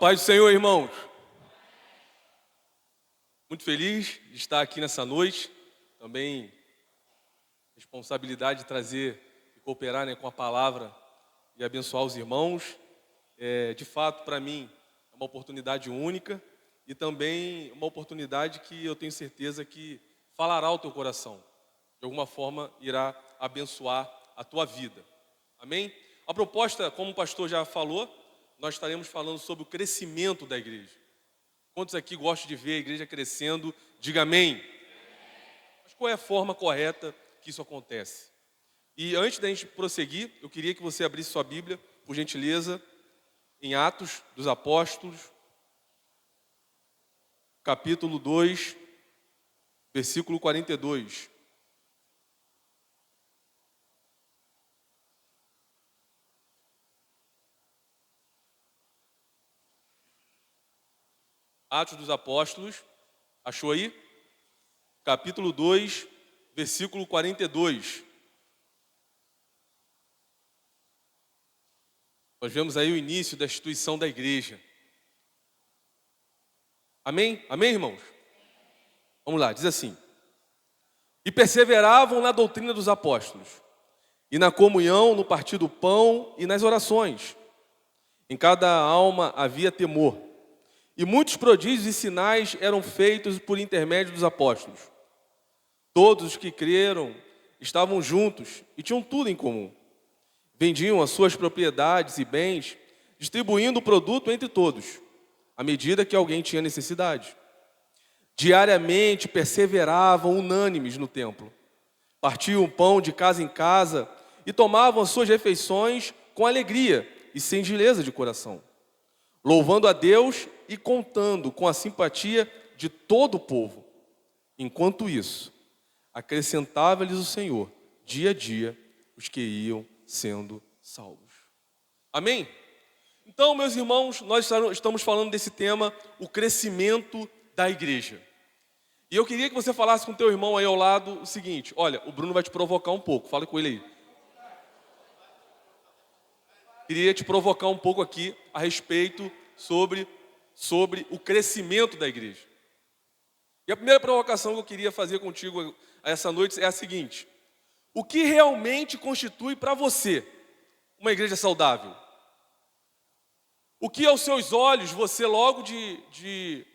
A paz do Senhor, irmãos. Muito feliz de estar aqui nessa noite. Também responsabilidade de trazer e cooperar, com a palavra e abençoar os irmãos. De fato, para mim, é uma oportunidade única e também uma oportunidade que eu tenho certeza que falará ao teu coração. De alguma forma, irá abençoar a tua vida. Amém? A proposta, como o pastor já falou, nós estaremos falando sobre o crescimento da igreja. Quantos aqui gostam de ver a igreja crescendo? Diga amém. Mas qual é a forma correta que isso acontece? E antes da gente prosseguir, eu queria que você abrisse sua Bíblia, por gentileza, em Atos dos Apóstolos, capítulo 2, versículo 42. Atos dos Apóstolos, achou aí? Capítulo 2, versículo 42. Nós vemos aí o início da instituição da igreja. Amém? Amém, irmãos? Vamos lá, diz assim. E perseveravam na doutrina dos apóstolos, e na comunhão, no partir do pão e nas orações. Em cada alma havia temor. E muitos prodígios e sinais eram feitos por intermédio dos apóstolos. Todos os que creram estavam juntos e tinham tudo em comum. Vendiam as suas propriedades e bens, distribuindo o produto entre todos, à medida que alguém tinha necessidade. Diariamente perseveravam unânimes no templo. Partiam o pão de casa em casa e tomavam as suas refeições com alegria e singeleza de coração, louvando a Deus e contando com a simpatia de todo o povo. Enquanto isso, acrescentava-lhes o Senhor, dia a dia, os que iam sendo salvos. Amém? Então, meus irmãos, nós estamos falando desse tema, o crescimento da igreja. E eu queria que você falasse com o teu irmão aí ao lado o seguinte: olha, o Bruno vai te provocar um pouco, fala com ele aí. Queria te provocar um pouco aqui a respeito sobre o crescimento da igreja. E a primeira provocação que eu queria fazer contigo essa noite é a seguinte: o que realmente constitui para você uma igreja saudável? O que aos seus olhos, você logo que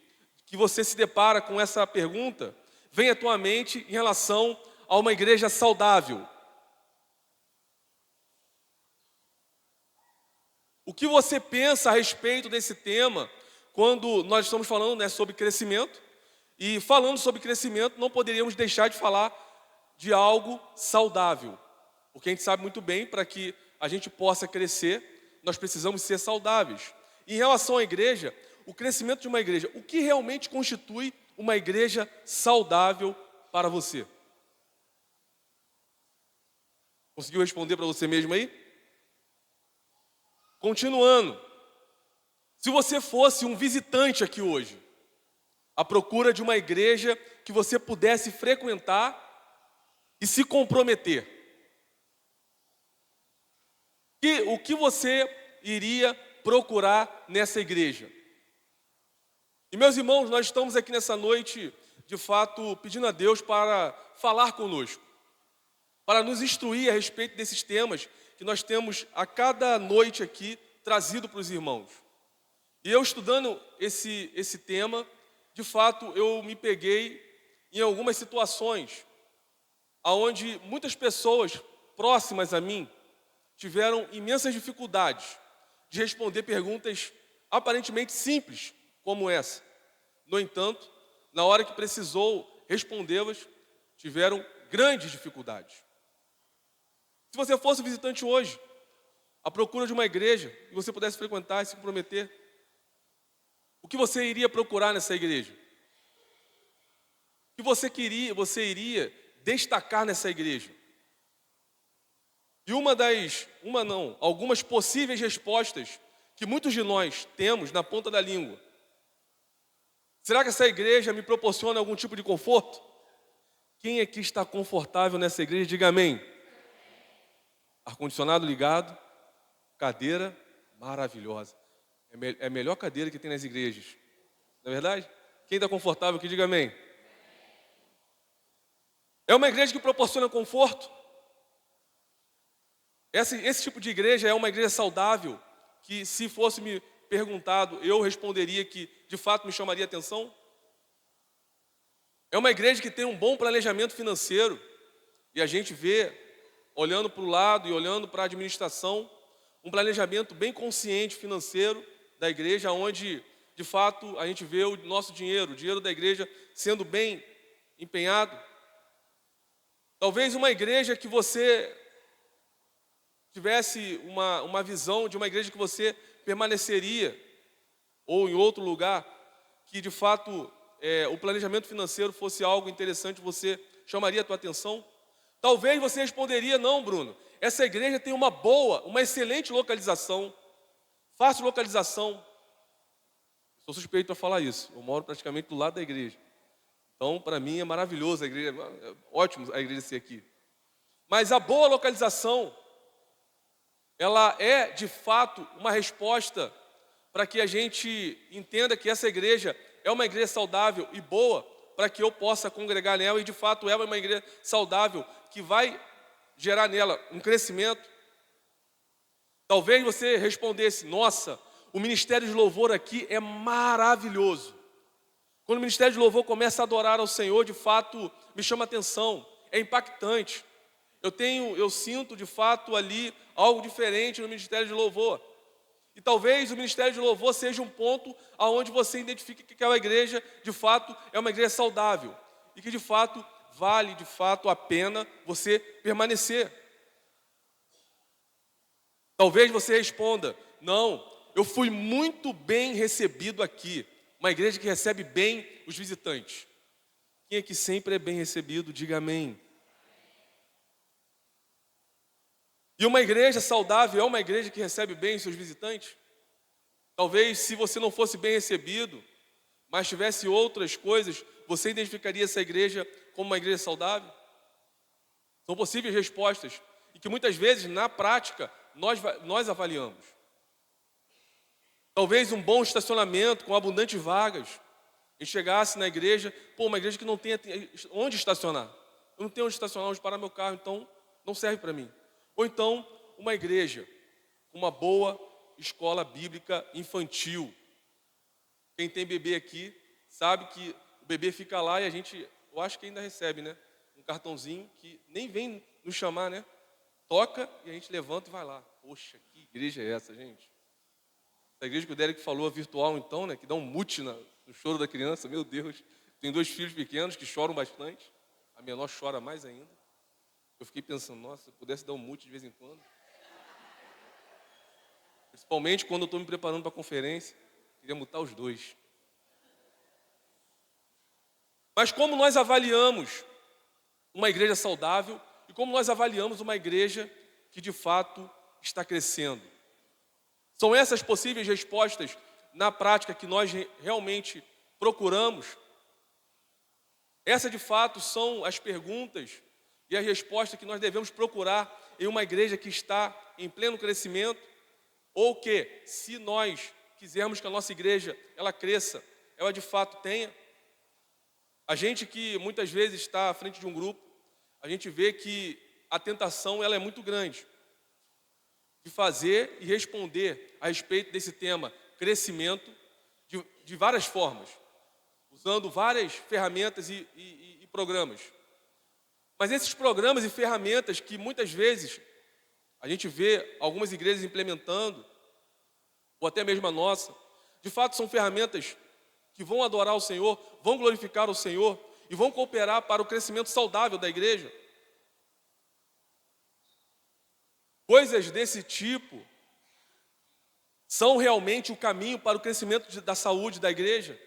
você se depara com essa pergunta, vem à tua mente em relação a uma igreja saudável? O que você pensa a respeito desse tema quando nós estamos falando, sobre crescimento? E falando sobre crescimento, não poderíamos deixar de falar de algo saudável. Porque a gente sabe muito bem, para que a gente possa crescer, nós precisamos ser saudáveis. Em relação à igreja, o crescimento de uma igreja, o que realmente constitui uma igreja saudável para você? Conseguiu responder para você mesmo aí? Continuando, se você fosse um visitante aqui hoje, à procura de uma igreja que você pudesse frequentar e se comprometer, o que você iria procurar nessa igreja? E meus irmãos, nós estamos aqui nessa noite, de fato, pedindo a Deus para falar conosco, para nos instruir a respeito desses temas que nós temos a cada noite aqui trazido para os irmãos. E eu estudando esse tema, de fato, eu me peguei em algumas situações onde muitas pessoas próximas a mim tiveram imensas dificuldades de responder perguntas aparentemente simples como essa. No entanto, na hora que precisou respondê-las, tiveram grandes dificuldades. Se você fosse visitante hoje, à procura de uma igreja, e você pudesse frequentar e se comprometer, o que você iria procurar nessa igreja? O que você iria destacar nessa igreja? E algumas possíveis respostas que muitos de nós temos na ponta da língua. Será que essa igreja me proporciona algum tipo de conforto? Quem aqui está confortável nessa igreja, diga amém. Ar-condicionado ligado, cadeira maravilhosa. É a melhor cadeira que tem nas igrejas. Não é verdade? Quem está confortável aqui, diga amém. É uma igreja que proporciona conforto. Esse tipo de igreja é uma igreja saudável, que se fosse me perguntado, eu responderia que de fato me chamaria atenção. É uma igreja que tem um bom planejamento financeiro, e a gente vê, olhando para o lado e olhando para a administração, um planejamento bem consciente financeiro da igreja, onde de fato a gente vê o nosso dinheiro, o dinheiro da igreja sendo bem empenhado. Talvez uma igreja que você tivesse uma visão de uma igreja que você permaneceria, ou em outro lugar, que de fato o planejamento financeiro fosse algo interessante, você chamaria a tua atenção? Talvez você responderia, não, Bruno, essa igreja tem uma excelente localização, fácil localização. Sou suspeito para falar isso, eu moro praticamente do lado da igreja. Então, para mim, é maravilhoso a igreja, é ótimo a igreja ser aqui. Mas a boa localização, ela é, de fato, uma resposta para que a gente entenda que essa igreja é uma igreja saudável e boa, para que eu possa congregar nela, e de fato ela é uma igreja saudável, que vai gerar nela um crescimento. Talvez você respondesse, nossa, o ministério de louvor aqui é maravilhoso. Quando o ministério de louvor começa a adorar ao Senhor, de fato, me chama a atenção, é impactante. Eu sinto, de fato, ali algo diferente no ministério de louvor. E talvez o ministério de louvor seja um ponto aonde você identifique que aquela igreja, de fato, é uma igreja saudável. E que, de fato, vale, de fato, a pena você permanecer. Talvez você responda, não, eu fui muito bem recebido aqui. Uma igreja que recebe bem os visitantes. Quem aqui sempre é bem recebido, diga amém. E uma igreja saudável é uma igreja que recebe bem os seus visitantes? Talvez se você não fosse bem recebido, mas tivesse outras coisas, você identificaria essa igreja como uma igreja saudável? São possíveis respostas, e que muitas vezes, na prática, nós avaliamos. Talvez um bom estacionamento com abundantes vagas. E chegasse na igreja, uma igreja que não tem onde estacionar. Eu não tenho onde estacionar, onde parar meu carro, então não serve para mim. Ou então, uma igreja com uma boa escola bíblica infantil. Quem tem bebê aqui sabe que o bebê fica lá e eu acho que ainda recebe, né? Um cartãozinho que nem vem nos chamar, né? Toca e a gente levanta e vai lá. Poxa, que igreja é essa, gente? A igreja que o Derek falou, a virtual então, né? Que dá um mute no choro da criança, meu Deus. Tem 2 filhos pequenos que choram bastante. A menor chora mais ainda. Eu fiquei pensando, nossa, se eu pudesse dar um mute de vez em quando. Principalmente quando eu estou me preparando para a conferência. Queria mutar os 2. Mas como nós avaliamos uma igreja saudável e como nós avaliamos uma igreja que de fato está crescendo? São essas possíveis respostas na prática que nós realmente procuramos? Essas de fato são as perguntas e a resposta que nós devemos procurar em uma igreja que está em pleno crescimento, ou que, se nós quisermos que a nossa igreja ela cresça, ela de fato tenha. A gente que muitas vezes está à frente de um grupo, a gente vê que a tentação ela é muito grande de fazer e responder a respeito desse tema crescimento de várias formas, usando várias ferramentas e programas. Mas esses programas e ferramentas que muitas vezes a gente vê algumas igrejas implementando, ou até mesmo a nossa, de fato são ferramentas que vão adorar o Senhor, vão glorificar o Senhor e vão cooperar para o crescimento saudável da igreja. Coisas desse tipo são realmente o caminho para o crescimento da saúde da igreja?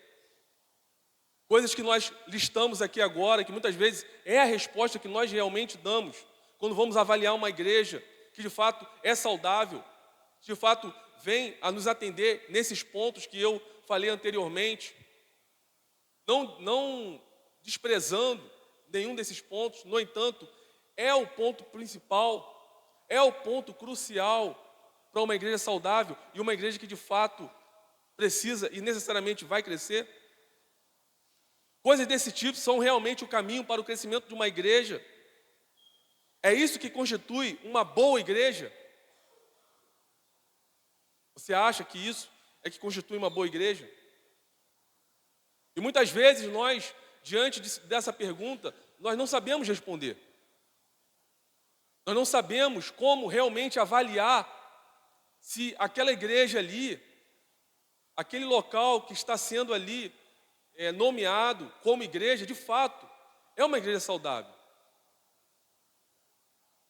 Coisas que nós listamos aqui agora, que muitas vezes é a resposta que nós realmente damos quando vamos avaliar uma igreja que de fato é saudável, que de fato vem a nos atender nesses pontos que eu falei anteriormente, não desprezando nenhum desses pontos. No entanto, é o ponto principal, é o ponto crucial para uma igreja saudável e uma igreja que de fato precisa e necessariamente vai crescer? Coisas desse tipo são realmente o caminho para o crescimento de uma igreja? É isso que constitui uma boa igreja? Você acha que isso é que constitui uma boa igreja? E muitas vezes nós, diante dessa pergunta, nós não sabemos responder. Nós não sabemos como realmente avaliar se aquela igreja ali, aquele local que está sendo ali nomeado como igreja, de fato, é uma igreja saudável.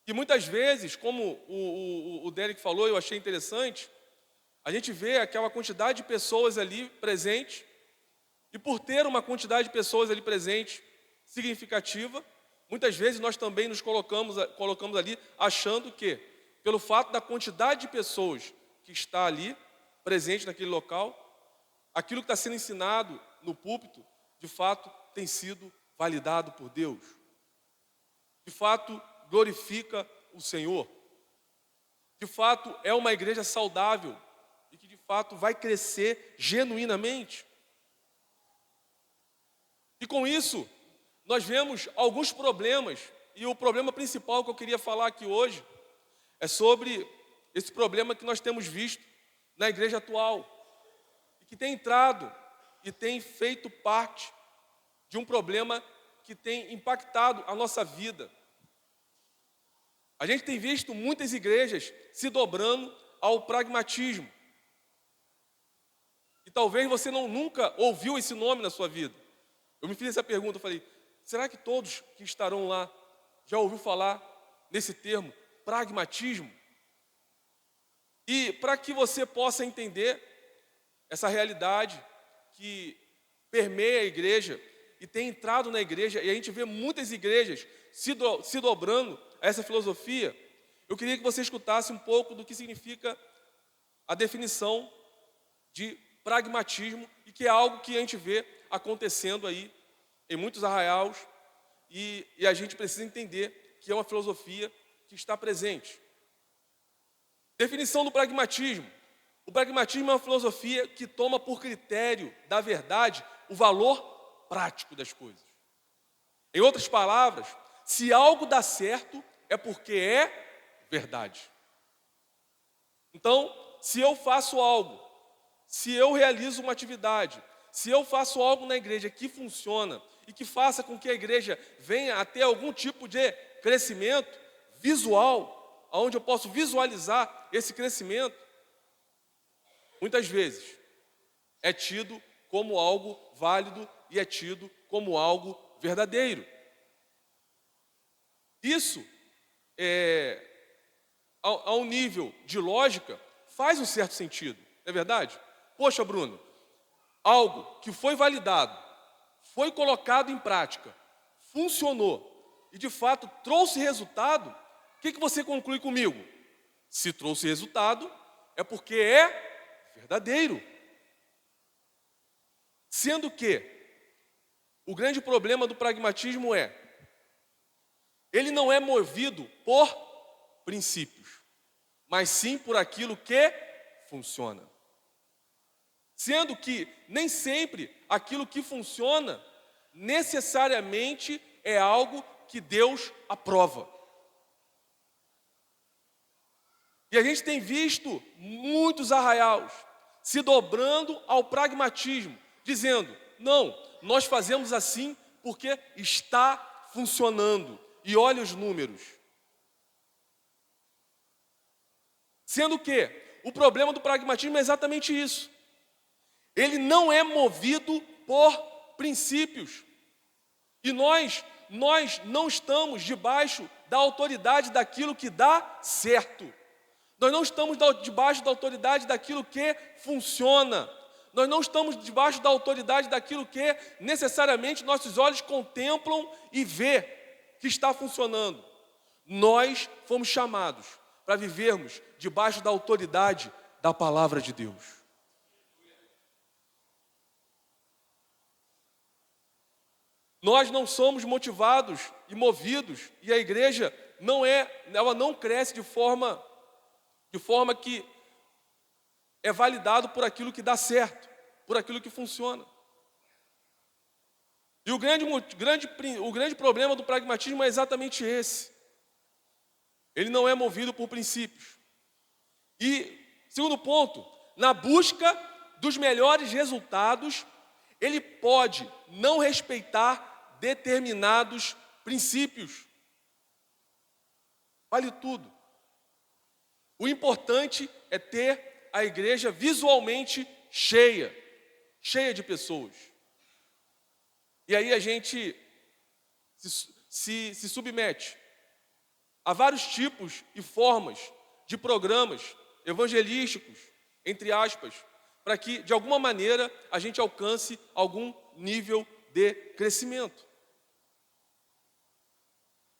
E muitas vezes, como o Derek falou, eu achei interessante, a gente vê aquela quantidade de pessoas ali presentes, e por ter uma quantidade de pessoas ali presentes significativa, muitas vezes nós também nos colocamos ali achando que, pelo fato da quantidade de pessoas que está ali, presente naquele local, aquilo que está sendo ensinado no púlpito, de fato, tem sido validado por Deus. De fato, glorifica o Senhor. De fato, é uma igreja saudável e que, de fato, vai crescer genuinamente. E com isso, nós vemos alguns problemas, e o problema principal que eu queria falar aqui hoje é sobre esse problema que nós temos visto na igreja atual, e que tem entrado e tem feito parte de um problema que tem impactado a nossa vida. A gente tem visto muitas igrejas se dobrando ao pragmatismo. E talvez você nunca ouviu esse nome na sua vida. Eu me fiz essa pergunta, eu falei, será que todos que estarão lá já ouviu falar nesse termo, pragmatismo? E para que você possa entender essa realidade que permeia a igreja e tem entrado na igreja, e a gente vê muitas igrejas se dobrando a essa filosofia, eu queria que você escutasse um pouco do que significa a definição de pragmatismo, e que é algo que a gente vê acontecendo aí em muitos arraiais, e a gente precisa entender que é uma filosofia que está presente. Definição do pragmatismo. O pragmatismo é uma filosofia que toma por critério da verdade o valor prático das coisas. Em outras palavras, se algo dá certo, é porque é verdade. Então, se eu faço algo, se eu realizo uma atividade, se eu faço algo na igreja que funciona e que faça com que a igreja venha a ter algum tipo de crescimento visual, onde eu posso visualizar esse crescimento, muitas vezes é tido como algo válido e é tido como algo verdadeiro. Isso, a um nível de lógica, faz um certo sentido, não é verdade? Poxa, Bruno, algo que foi validado, foi colocado em prática, funcionou e de fato trouxe resultado, o que você conclui comigo? Se trouxe resultado, é porque é verdadeiro. Sendo que o grande problema do pragmatismo ele não é movido por princípios, mas sim por aquilo que funciona. Sendo que nem sempre aquilo que funciona necessariamente é algo que Deus aprova. E a gente tem visto muitos arraiais se dobrando ao pragmatismo, dizendo, não, nós fazemos assim porque está funcionando. E olha os números. Sendo que o problema do pragmatismo é exatamente isso. Ele não é movido por princípios. E nós não estamos debaixo da autoridade daquilo que dá certo. Nós não estamos debaixo da autoridade daquilo que funciona. Nós não estamos debaixo da autoridade daquilo que necessariamente nossos olhos contemplam e vê que está funcionando. Nós fomos chamados para vivermos debaixo da autoridade da palavra de Deus. Nós não somos motivados e movidos, e a igreja ela não cresce de forma que é validado por aquilo que dá certo, por aquilo que funciona. E o grande problema do pragmatismo é exatamente esse. Ele não é movido por princípios. E, segundo ponto, na busca dos melhores resultados, ele pode não respeitar determinados princípios. Vale tudo. O importante é ter a igreja visualmente cheia de pessoas. E aí a gente se submete a vários tipos e formas de programas evangelísticos, entre aspas, para que, de alguma maneira, a gente alcance algum nível de crescimento.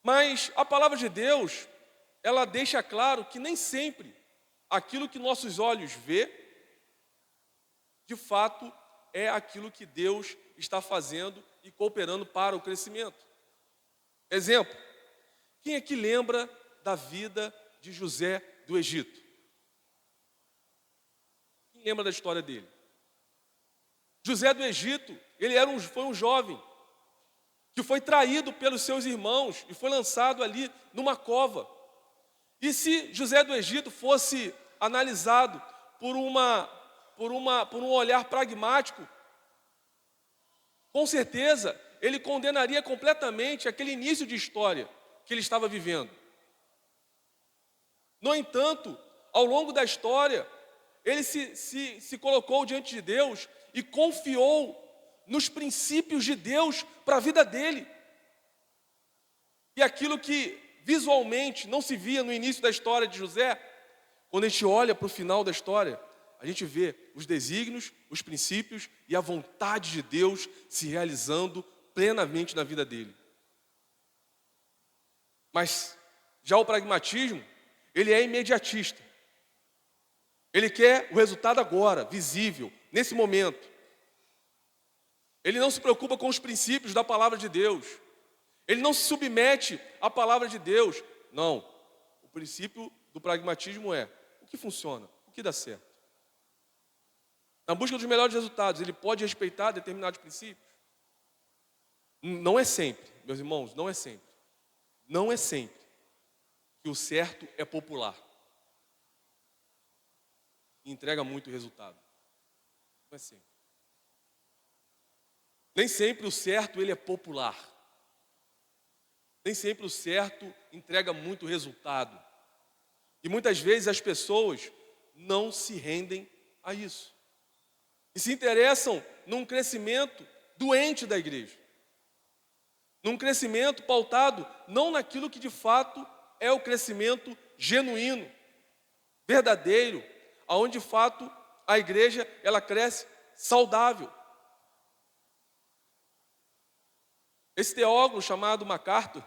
Mas a palavra de Deus, ela deixa claro que nem sempre aquilo que nossos olhos vê, de fato, é aquilo que Deus está fazendo e cooperando para o crescimento. Exemplo, quem aqui lembra da vida de José do Egito? Quem lembra da história dele? José do Egito, foi um jovem que foi traído pelos seus irmãos e foi lançado ali numa cova. E se José do Egito fosse analisado por um olhar pragmático, com certeza ele condenaria completamente aquele início de história que ele estava vivendo. No entanto, ao longo da história, ele se colocou diante de Deus e confiou nos princípios de Deus para a vida dele. E aquilo que visualmente não se via no início da história de José, quando a gente olha para o final da história, a gente vê os desígnios, os princípios e a vontade de Deus se realizando plenamente na vida dele. Mas já o pragmatismo, ele é imediatista. Ele quer o resultado agora, visível, nesse momento. Ele não se preocupa com os princípios da palavra de Deus. Ele não se submete à palavra de Deus. Não. O princípio do pragmatismo é o que funciona, o que dá certo. Na busca dos melhores resultados, ele pode respeitar determinados princípios? Não é sempre, meus irmãos, não é sempre. Não é sempre que o certo é popular e entrega muito resultado. Não é sempre. Nem sempre o certo ele é popular. Nem sempre o certo entrega muito resultado. E muitas vezes as pessoas não se rendem a isso. E se interessam num crescimento doente da igreja. Num crescimento pautado não naquilo que de fato é o crescimento genuíno, verdadeiro, aonde de fato a igreja ela cresce saudável. Esse teólogo chamado MacArthur,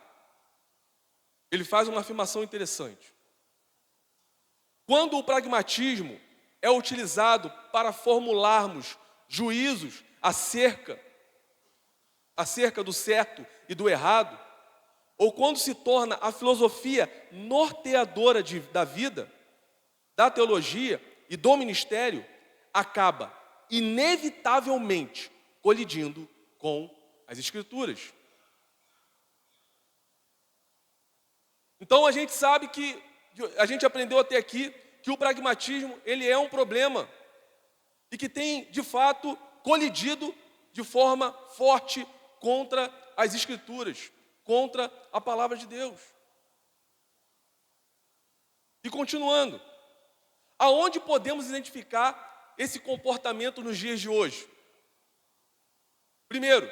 ele faz uma afirmação interessante. Quando o pragmatismo é utilizado para formularmos juízos acerca do certo e do errado, ou quando se torna a filosofia norteadora da vida, da teologia e do ministério, acaba inevitavelmente colidindo com as Escrituras. Então a gente sabe que, a gente aprendeu até aqui, que o pragmatismo ele é um problema e que tem, de fato, colidido de forma forte contra as Escrituras, contra a palavra de Deus. E continuando, aonde podemos identificar esse comportamento nos dias de hoje? Primeiro,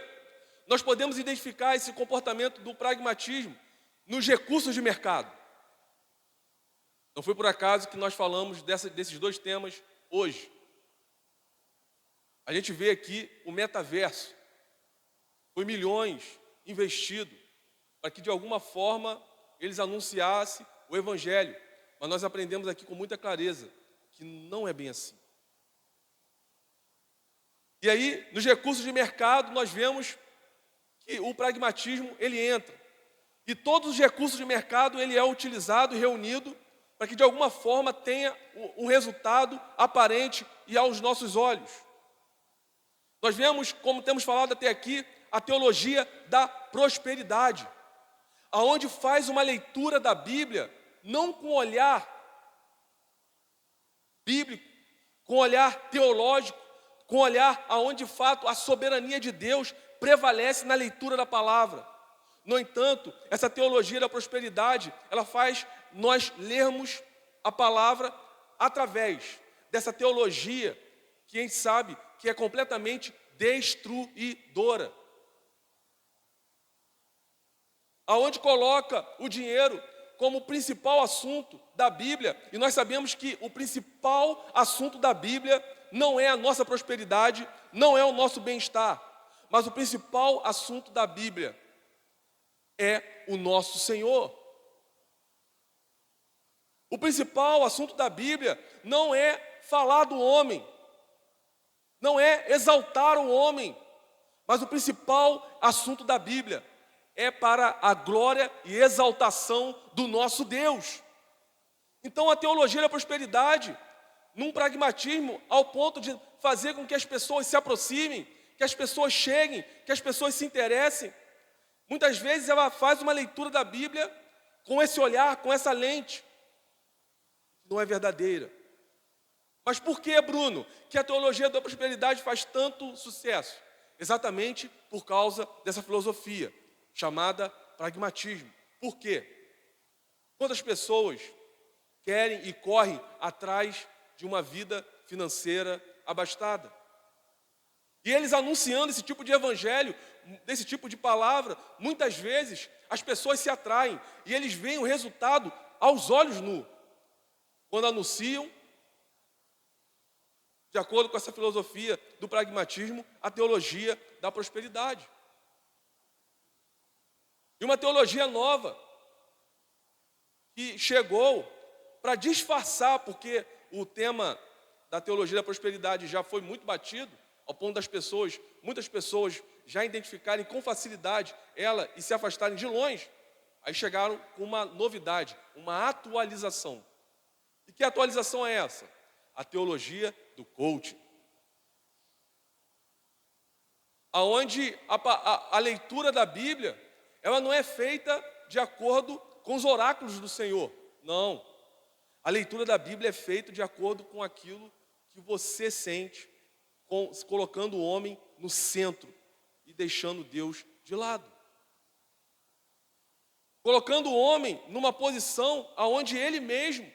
nós podemos identificar esse comportamento do pragmatismo nos recursos de mercado. Não foi por acaso que nós falamos desses dois temas hoje. A gente vê aqui o metaverso. Foi milhões investidos para que de alguma forma eles anunciassem o evangelho. Mas nós aprendemos aqui com muita clareza que não é bem assim. E aí, nos recursos de mercado, nós vemos que o pragmatismo ele entra. E todos os recursos de mercado ele é utilizado e reunido para que de alguma forma tenha um resultado aparente e aos nossos olhos. Nós vemos, como temos falado até aqui, a teologia da prosperidade, aonde faz uma leitura da Bíblia, não com olhar bíblico, com olhar teológico, com olhar aonde de fato a soberania de Deus prevalece na leitura da palavra. No entanto, essa teologia da prosperidade, ela faz nós lermos a palavra através dessa teologia que a gente sabe que é completamente destruidora. Aonde coloca o dinheiro como o principal assunto da Bíblia, e nós sabemos que o principal assunto da Bíblia não é a nossa prosperidade, não é o nosso bem-estar, mas o principal assunto da Bíblia é o nosso Senhor. O principal assunto da Bíblia não é falar do homem, não é exaltar o homem, mas o principal assunto da Bíblia é para a glória e exaltação do nosso Deus. Então a teologia da prosperidade, num pragmatismo ao ponto de fazer com que as pessoas se aproximem, que as pessoas cheguem, que as pessoas se interessem, muitas vezes ela faz uma leitura da Bíblia com esse olhar, com essa lente, que não é verdadeira. Mas por que, Bruno, que a teologia da prosperidade faz tanto sucesso? Exatamente por causa dessa filosofia chamada pragmatismo. Por quê? Quantas pessoas querem e correm atrás de uma vida financeira abastada? E eles anunciando esse tipo de evangelho, desse tipo de palavra, muitas vezes as pessoas se atraem e eles veem o resultado aos olhos nus. Quando anunciam, de acordo com essa filosofia do pragmatismo, a teologia da prosperidade. E uma teologia nova, que chegou para disfarçar, porque o tema da teologia da prosperidade já foi muito batido, ao ponto das pessoas, muitas pessoas já identificarem com facilidade ela e se afastarem de longe. Aí chegaram com uma novidade, uma atualização. E que atualização é essa? A teologia do coaching. Aonde a leitura da Bíblia, ela não é feita de acordo com os oráculos do Senhor. Não. A leitura da Bíblia é feita de acordo com aquilo que você sente, colocando o homem no centro e deixando Deus de lado. Colocando o homem numa posição onde ele mesmo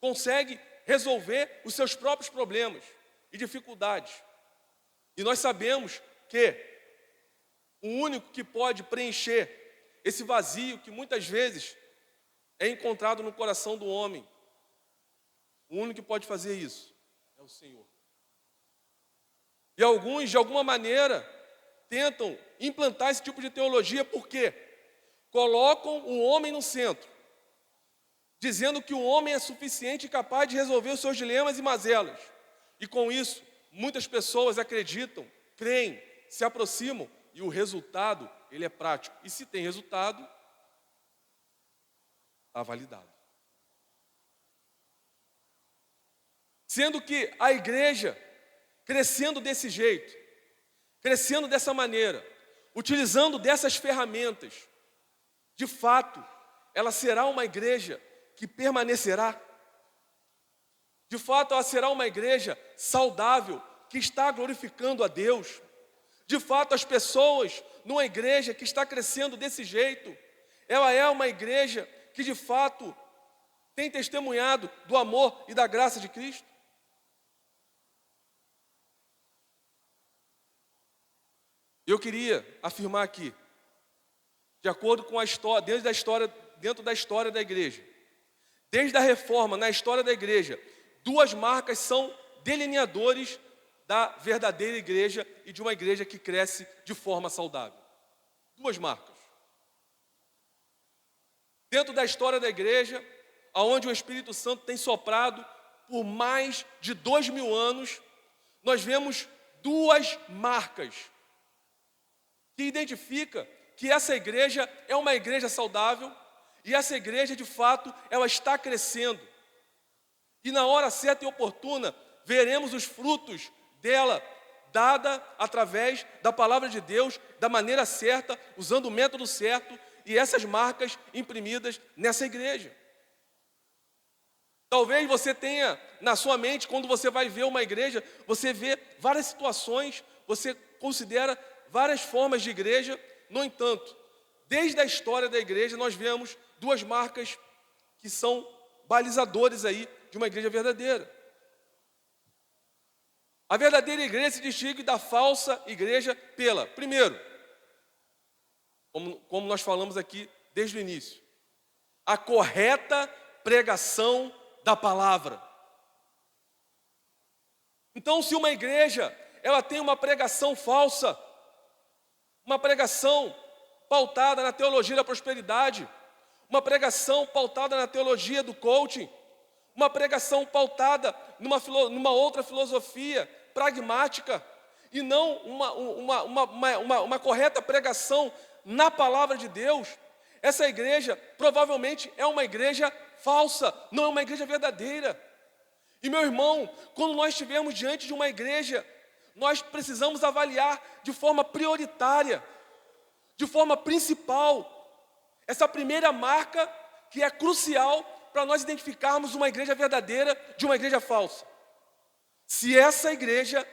consegue resolver os seus próprios problemas e dificuldades. E nós sabemos que o único que pode preencher esse vazio que muitas vezes é encontrado no coração do homem, o único que pode fazer isso é o Senhor. E alguns, de alguma maneira, tentam implantar esse tipo de teologia porque colocam o homem no centro, dizendo que o homem é suficiente e capaz de resolver os seus dilemas e mazelas. E com isso, muitas pessoas acreditam, creem, se aproximam e o resultado, ele é prático. E se tem resultado, está validado. Sendo que a igreja, crescendo desse jeito, crescendo dessa maneira, utilizando dessas ferramentas, de fato, ela será uma igreja que permanecerá. De fato, ela será uma igreja saudável, que está glorificando a Deus. De fato, as pessoas numa igreja que está crescendo desse jeito, ela é uma igreja que de fato tem testemunhado do amor e da graça de Cristo. Eu queria afirmar aqui, de acordo com a história, dentro da história da igreja, desde a reforma, na história da igreja, duas marcas são delineadores da verdadeira igreja e de uma igreja que cresce de forma saudável. Duas marcas. Dentro da história da igreja, onde o Espírito Santo tem soprado por mais de 2000 anos, nós vemos duas marcas que identificam que essa igreja é uma igreja saudável E essa igreja, de fato, ela está crescendo. E na hora certa e oportuna, veremos os frutos dela, dada através da palavra de Deus, da maneira certa, usando o método certo, e essas marcas imprimidas nessa igreja. Talvez você tenha na sua mente, quando você vai ver uma igreja, você vê várias situações, você considera várias formas de igreja. No entanto, desde a história da igreja, nós vemos duas marcas que são balizadores aí de uma igreja verdadeira. A verdadeira igreja se distingue da falsa igreja pela, primeiro, como nós falamos aqui desde o início, a correta pregação da palavra. Então, se uma igreja ela tem uma pregação falsa, uma pregação pautada na teologia da prosperidade, uma pregação pautada na teologia do coaching, uma pregação pautada numa outra filosofia pragmática, e não uma correta pregação na palavra de Deus, essa igreja provavelmente é uma igreja falsa, não é uma igreja verdadeira. E meu irmão, quando nós estivermos diante de uma igreja, nós precisamos avaliar de forma prioritária, de forma principal, essa primeira marca que é crucial para nós identificarmos uma igreja verdadeira de uma igreja falsa. Se essa igreja,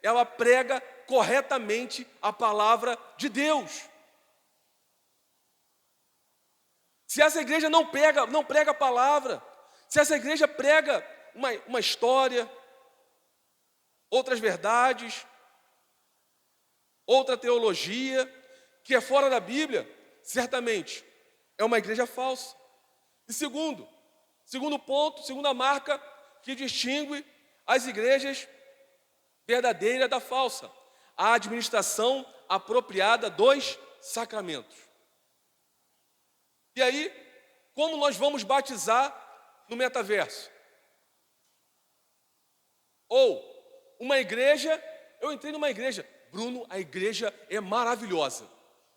ela prega corretamente a palavra de Deus. Se essa igreja não prega a palavra, se essa igreja prega uma história, outras verdades, outra teologia, que é fora da Bíblia, certamente é uma igreja falsa. E segundo ponto, segunda marca que distingue as igrejas verdadeiras da falsa, a administração apropriada dos sacramentos. E aí, como nós vamos batizar no metaverso? Ou uma igreja, eu entrei numa igreja, Bruno, a igreja é maravilhosa,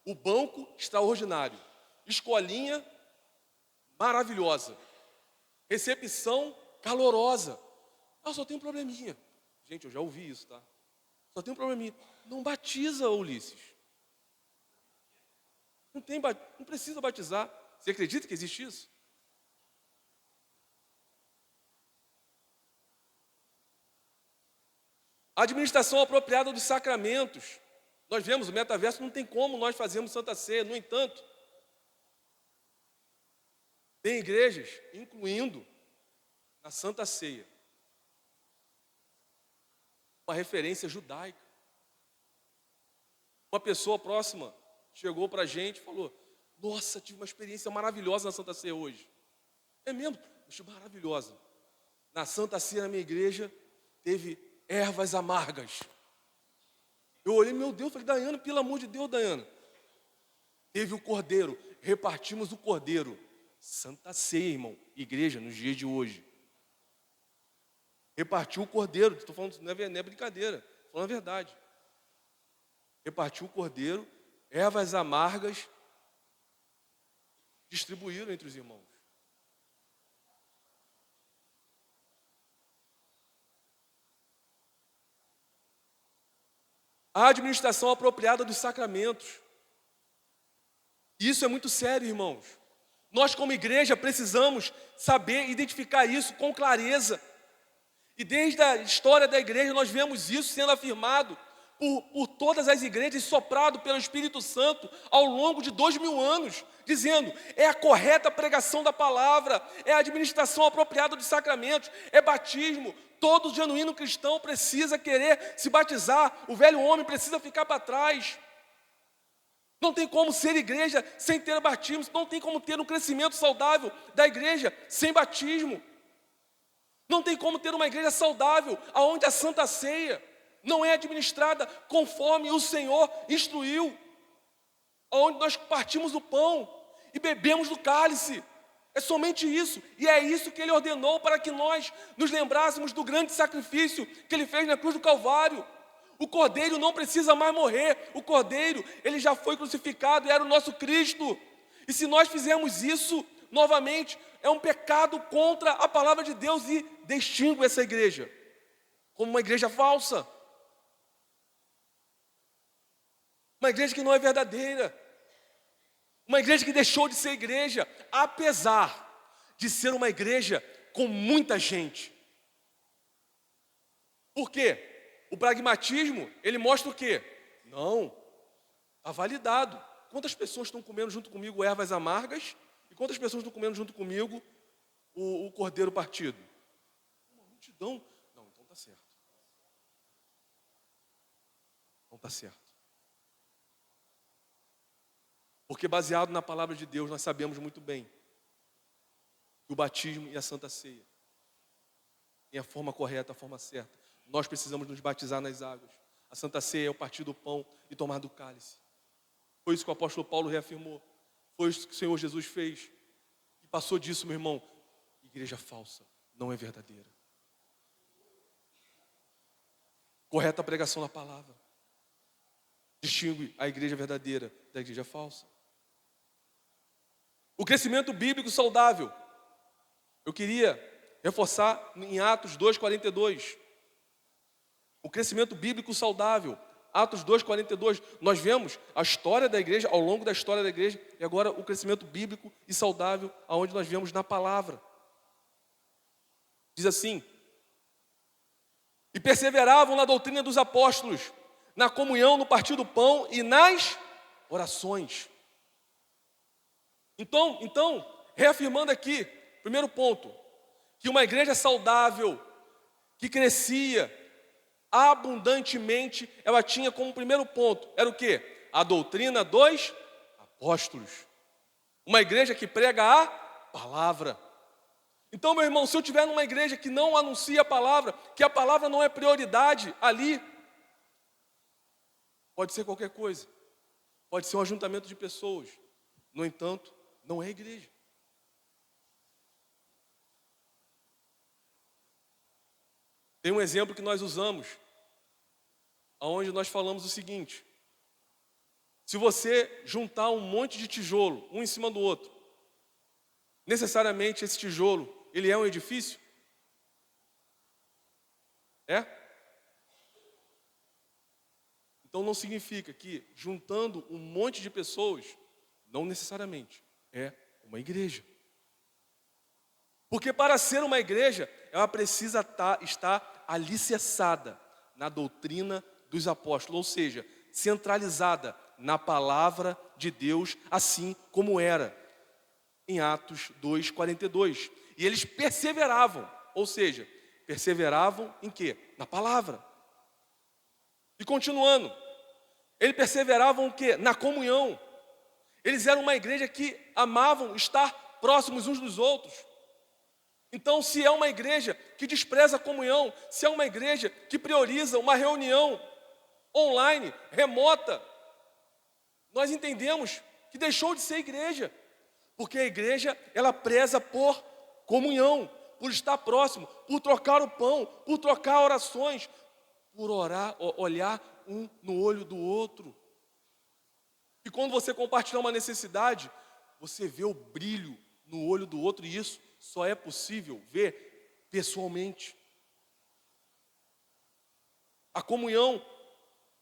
o banco extraordinário, escolinha maravilhosa, recepção calorosa. Ah, só tem um probleminha. Gente, eu já ouvi isso, tá? Só tem um probleminha. Não batiza, Ulisses. Não precisa batizar. Você acredita que existe isso? A administração apropriada dos sacramentos. Nós vemos, o metaverso não tem como nós fazermos Santa Ceia. No entanto, tem igrejas, incluindo na Santa Ceia, uma referência judaica. Uma pessoa próxima chegou para a gente e falou: nossa, tive uma experiência maravilhosa na Santa Ceia hoje. É mesmo? Achei maravilhosa. Na Santa Ceia, na minha igreja, teve ervas amargas. Eu olhei, meu Deus, falei, Daiana, pelo amor de Deus, Daiana. Teve o cordeiro, repartimos o cordeiro. Santa Ceia, irmão, igreja, nos dias de hoje. Repartiu o cordeiro, estou falando, não é brincadeira, estou falando a verdade. Repartiu o cordeiro, ervas amargas, distribuíram entre os irmãos. A administração apropriada dos sacramentos. Isso é muito sério, irmãos. Nós, como igreja, precisamos saber identificar isso com clareza. E desde a história da igreja, nós vemos isso sendo afirmado por todas as igrejas, soprado pelo Espírito Santo ao longo de 2000 anos, dizendo, é a correta pregação da palavra, é a administração apropriada dos sacramentos, é batismo. Todo genuíno cristão precisa querer se batizar, o velho homem precisa ficar para trás. Não tem como ser igreja sem ter batismo, não tem como ter um crescimento saudável da igreja sem batismo. Não tem como ter uma igreja saudável onde a Santa Ceia não é administrada conforme o Senhor instruiu, onde nós partimos do pão e bebemos do cálice. É somente isso, e é isso que Ele ordenou para que nós nos lembrássemos do grande sacrifício que Ele fez na cruz do Calvário. O Cordeiro não precisa mais morrer, o Cordeiro, Ele já foi crucificado e era o nosso Cristo. E se nós fizermos isso, novamente, é um pecado contra a palavra de Deus e distingue essa igreja como uma igreja falsa. Uma igreja que não é verdadeira. Uma igreja que deixou de ser igreja, apesar de ser uma igreja com muita gente. Por quê? O pragmatismo, ele mostra o quê? Não, está validado. Quantas pessoas estão comendo junto comigo ervas amargas? E quantas pessoas estão comendo junto comigo o cordeiro partido? Uma multidão. Não, então está certo. Não está certo. Porque baseado na palavra de Deus, nós sabemos muito bem que o batismo e a Santa Ceia tem a forma correta, a forma certa. Nós precisamos nos batizar nas águas. A Santa Ceia é o partir do pão e tomar do cálice. Foi isso que o apóstolo Paulo reafirmou. Foi isso que o Senhor Jesus fez. E passou disso, meu irmão. Igreja falsa não é verdadeira. Correta pregação da palavra distingue a igreja verdadeira da igreja falsa. O crescimento bíblico saudável. Eu queria reforçar em Atos 2:42. O crescimento bíblico saudável. Atos 2:42. Nós vemos a história da igreja, ao longo da história da igreja, e agora o crescimento bíblico e saudável, aonde nós vemos na palavra. Diz assim: e perseveravam na doutrina dos apóstolos, na comunhão, no partir do pão e nas orações. Então, reafirmando aqui, primeiro ponto, que uma igreja saudável, que crescia abundantemente, ela tinha como primeiro ponto, era o quê? A doutrina dos apóstolos. Uma igreja que prega a palavra. Então, meu irmão, se eu estiver numa igreja que não anuncia a palavra, que a palavra não é prioridade ali, pode ser qualquer coisa. Pode ser um ajuntamento de pessoas. No entanto, não é igreja. Tem um exemplo que nós usamos, onde nós falamos o seguinte: se você juntar um monte de tijolo, um em cima do outro, necessariamente esse tijolo, ele é um edifício? É? Então não significa que juntando um monte de pessoas, não necessariamente é uma igreja. Porque para ser uma igreja, ela precisa estar alicerçada na doutrina dos apóstolos, ou seja, centralizada na palavra de Deus, assim como era em Atos 2:42. E eles perseveravam, ou seja, perseveravam em quê? Na palavra. E continuando, eles perseveravam o quê? Na comunhão. Eles eram uma igreja que amavam estar próximos uns dos outros. Então, se é uma igreja que despreza a comunhão, se é uma igreja que prioriza uma reunião online, remota, nós entendemos que deixou de ser igreja. Porque a igreja, ela preza por comunhão, por estar próximo, por trocar o pão, por trocar orações, por orar, olhar um no olho do outro. E quando você compartilhar uma necessidade, você vê o brilho no olho do outro, e isso só é possível ver pessoalmente. A comunhão,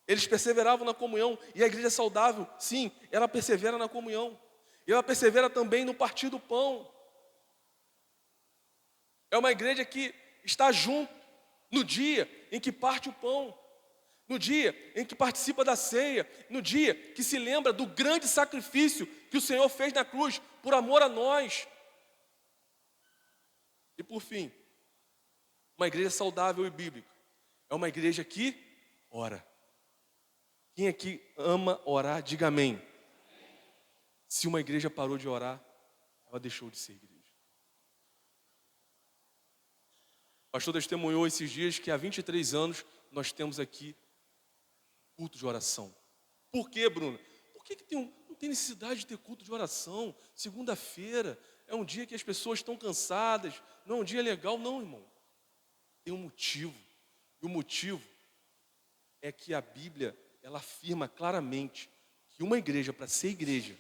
eles perseveravam na comunhão, e a igreja saudável, sim, ela persevera na comunhão. E ela persevera também no partir do pão. É uma igreja que está junto no dia em que parte o pão, no dia em que participa da ceia, no dia que se lembra do grande sacrifício que o Senhor fez na cruz por amor a nós. E por fim, uma igreja saudável e bíblica é uma igreja que ora. Quem aqui ama orar, diga amém. Se uma igreja parou de orar, ela deixou de ser igreja. O pastor testemunhou esses dias que há 23 anos nós temos aqui culto de oração. Por quê, Bruno? Por que não tem necessidade de ter culto de oração? Segunda-feira é um dia que as pessoas estão cansadas, não é um dia legal. Não, irmão. Tem um motivo. E o motivo é que a Bíblia, ela afirma claramente que uma igreja, para ser igreja,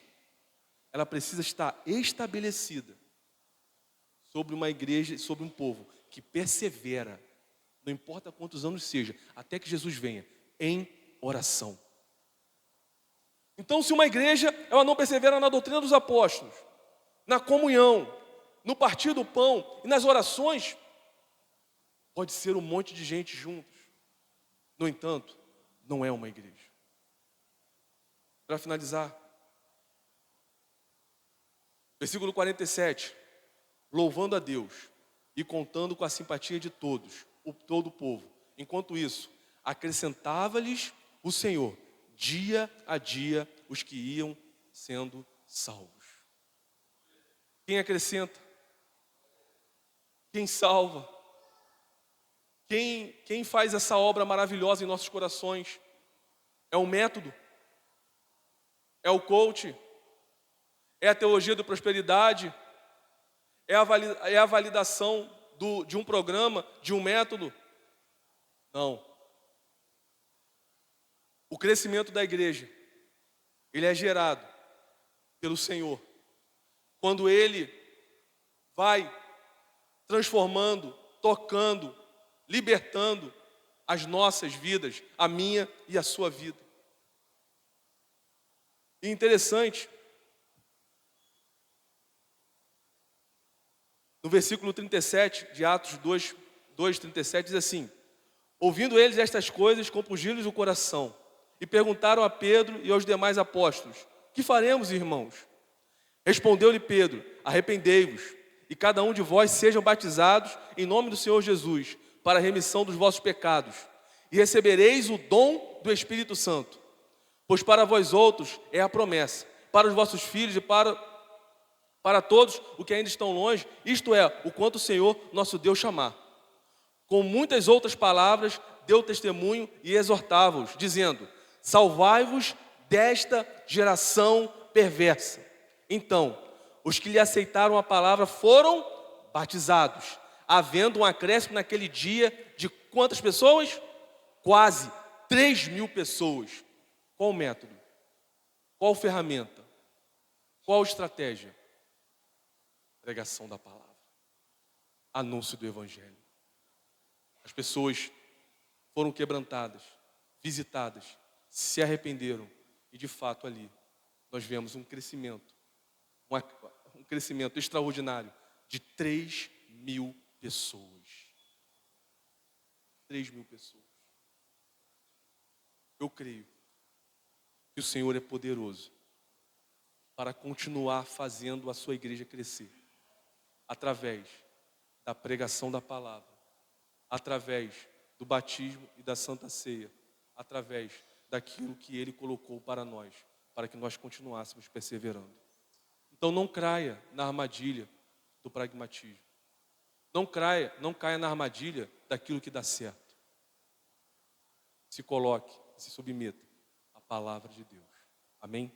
ela precisa estar estabelecida sobre uma igreja, sobre um povo que persevera, não importa quantos anos seja, até que Jesus venha, em oração. Então, se uma igreja ela não persevera na doutrina dos apóstolos, na comunhão, no partir do pão e nas orações, pode ser um monte de gente juntos. No entanto, não é uma igreja. Para finalizar, versículo 47, louvando a Deus e contando com a simpatia de todos, todo o povo. Enquanto isso, acrescentava-lhes o Senhor, dia a dia, os que iam sendo salvos. Quem acrescenta? Quem salva? Quem faz essa obra maravilhosa em nossos corações? É o método? É o coach? É a teologia da prosperidade? É a validação de um programa, de um método? Não. O crescimento da igreja, ele é gerado pelo Senhor. Quando Ele vai transformando, tocando, libertando as nossas vidas, a minha e a sua vida. E interessante, no versículo 37 de Atos 2:37 diz assim: ouvindo eles estas coisas, compungiu-lhes o coração, e perguntaram a Pedro e aos demais apóstolos: que faremos, irmãos? Respondeu-lhe Pedro: arrependei-vos, e cada um de vós sejam batizados em nome do Senhor Jesus, para a remissão dos vossos pecados, e recebereis o dom do Espírito Santo. Pois para vós outros é a promessa, para os vossos filhos e para todos os que ainda estão longe, isto é, o quanto o Senhor nosso Deus chamar. Com muitas outras palavras, deu testemunho e exortava-os, dizendo: salvai-vos desta geração perversa. Então, os que lhe aceitaram a palavra foram batizados, havendo um acréscimo naquele dia de quantas pessoas? Quase 3.000 pessoas. Qual o método? Qual ferramenta? Qual estratégia? Pregação da palavra. Anúncio do Evangelho. As pessoas foram quebrantadas, visitadas, se arrependeram e de fato ali nós vemos um crescimento extraordinário de 3.000 pessoas. 3.000 pessoas. Eu creio que o Senhor é poderoso para continuar fazendo a sua igreja crescer através da pregação da palavra, através do batismo e da Santa Ceia, através daquilo que Ele colocou para nós, para que nós continuássemos perseverando. Então não caia na armadilha do pragmatismo. Não caia na armadilha daquilo que dá certo. Se coloque, se submeta à palavra de Deus. Amém?